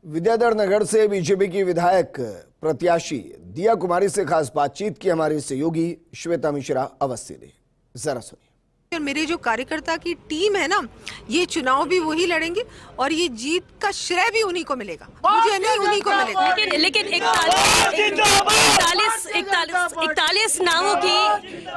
विद्याधर नगर से बीजेपी की विधायक प्रत्याशी दिया कुमारी से खास बातचीत की हमारी सहयोगी श्वेता मिश्रा अवस्थी ने, जरा सुनिए। और मेरे जो कार्यकर्ता की टीम है ना, ये चुनाव भी वही लड़ेंगे और ये जीत का श्रेय भी उन्हीं को मिलेगा, मुझे नहीं उन्हीं को मिलेगा। लेकिन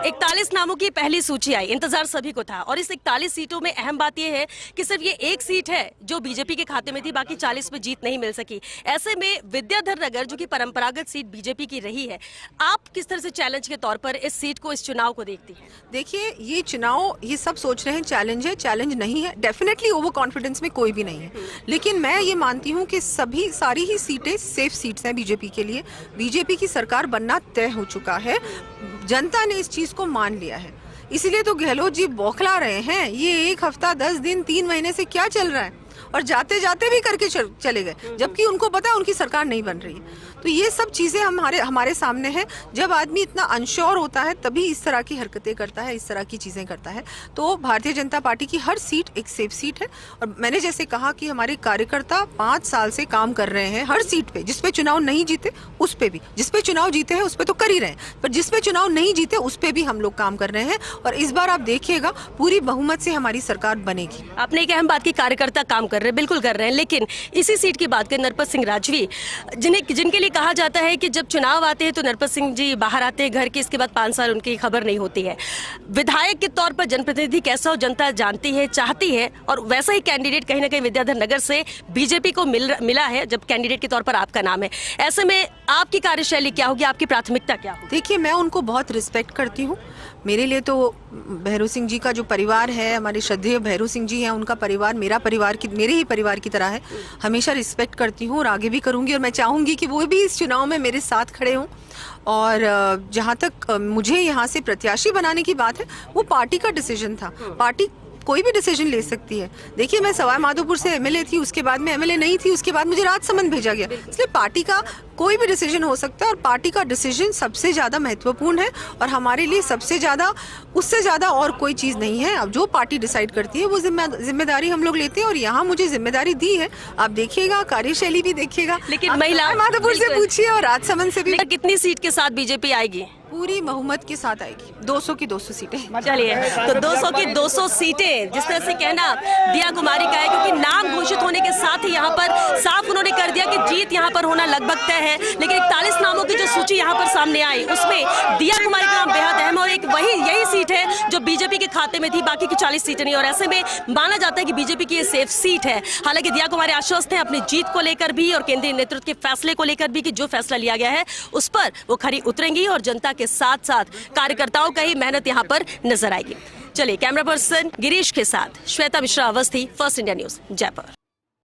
41 नामों की पहली सूची आई, इंतजार सभी को था। और इस 41 सीटों में अहम बात यह है कि सिर्फ ये एक सीट है जो बीजेपी के खाते में थी, बाकी 40 में जीत नहीं मिल सकी। ऐसे में विद्याधर नगर जो कि परंपरागत सीट बीजेपी की रही है, आप किस तरह से चैलेंज के तौर पर इस सीट को, इस चुनाव को देखती हैं? देखिए, ये चुनाव, ये सब सोच रहे हैं चैलेंज है, चैलेंज नहीं है। डेफिनेटली ओवर कॉन्फिडेंस में कोई भी नहीं है, लेकिन मैं ये मानती हूँ कि सारी ही सीटें सेफ सीट्स हैं बीजेपी के लिए। बीजेपी की सरकार बनना तय हो चुका है, जनता ने इस चीज को मान लिया है। इसीलिए तो गहलोत जी बौखला रहे हैं। ये 1 हफ्ता 10 दिन 3 महीने से क्या चल रहा है, और जाते जाते भी करके चले गए, जबकि उनको पता है उनकी सरकार नहीं बन रही है। तो ये सब चीजें हमारे सामने है। जब आदमी इतना अनश्योर होता है तभी इस तरह की हरकतें करता है, इस तरह की चीजें करता है। तो भारतीय जनता पार्टी की हर सीट एक सेफ सीट है। और मैंने जैसे कहा कि हमारे कार्यकर्ता 5 साल से काम कर रहे हैं हर सीट पे। जिसपे चुनाव नहीं जीते उस पे भी, जिसपे चुनाव जीते हैं उस पे तो कर ही रहे हैं, पर जिसपे चुनाव नहीं जीते उस पे भी हम लोग काम कर रहे हैं। और इस बार आप देखिएगा पूरी बहुमत से हमारी सरकार बनेगी। आपने एक अहम बात की, कार्यकर्ता काम कर रहे हैं, बिल्कुल कर रहे हैं, लेकिन इसी सीट की बात करें, नरपत सिंह राजवी, जिनके लिए कहा जाता है कि जब चुनाव आते हैं तो नरपत सिंह जी बाहर आते हैं घर के, इसके बाद 5 साल उनकी खबर नहीं होती है। विधायक के तौर पर जनप्रतिनिधि कैसा हो जनता जानती है, चाहती है, और वैसा ही कैंडिडेट कहीं ना कहीं विद्याधर नगर से बीजेपी को मिला है, जब कैंडिडेट के तौर पर आपका नाम है। ऐसे में आपकी कार्यशैली क्या होगी, आपकी प्राथमिकता क्या होगी? देखिए, मैं उनको बहुत रिस्पेक्ट करती हूँ। मेरे लिए तो भैरू सिंह जी का जो परिवार है, हमारे श्रद्धेय भैरू सिंह जी हैं, उनका परिवार मेरे ही परिवार की तरह है। हमेशा रिस्पेक्ट करती हूँ और आगे भी करूँगी। और मैं चाहूँगी कि वो भी इस चुनाव में मेरे साथ खड़े हों। और जहाँ तक मुझे यहाँ से प्रत्याशी बनाने की बात है, वो पार्टी का डिसीजन था। पार्टी कोई भी डिसीजन ले सकती है। देखिए, मैं सवाई माधोपुर से एमएलए थी, उसके बाद में एमएलए नहीं थी, उसके बाद मुझे राजसमंद भेजा गया। इसलिए पार्टी का कोई भी डिसीजन हो सकता है और पार्टी का डिसीजन सबसे ज़्यादा महत्वपूर्ण है। और हमारे लिए सबसे ज़्यादा, उससे ज़्यादा और कोई चीज़ नहीं है। अब जो पार्टी डिसाइड करती है वो जिम्मेदारी हम लोग लेते हैं, और यहाँ मुझे जिम्मेदारी दी है। आप देखिएगा, कार्यशैली भी देखिएगा। लेकिन महिला माधोपुर से पूछिए और राजसमंद से भी। कितनी सीट के साथ बीजेपी आएगी? पूरी बहुमत के साथ आएगी, 200 की 200 सीटें। चलिए, तो 200 की 200 सीटें, जिस तरह से कहना दिया कुमारी का है, क्योंकि नाम घोषित होने के साथ ही यहाँ पर साफ उन्होंने कर दिया कि जीत यहाँ पर होना लगभग तय है। लेकिन 41 नामों की जो सूची यहाँ पर सामने आई, उसमें दिया कुमारी का नाम बेहद अहम है, और यही सीट है जो बीजेपी के खाते में थी, बाकी की 40 सीटें नहीं। और ऐसे में माना जाता है कि बीजेपी की ये सेफ सीट है। हालांकि दिया कुमारी आश्वस्त है अपनी जीत को लेकर भी और केंद्रीय नेतृत्व के फैसले को लेकर भी, कि जो फैसला लिया गया है उस पर वो खरी उतरेंगी और जनता के साथ साथ कार्यकर्ताओं का ही मेहनत यहां पर नजर आएगी। चलिए, कैमरा पर्सन गिरीश के साथ Shweta Mishra Awasthi, first India news, Jaipur.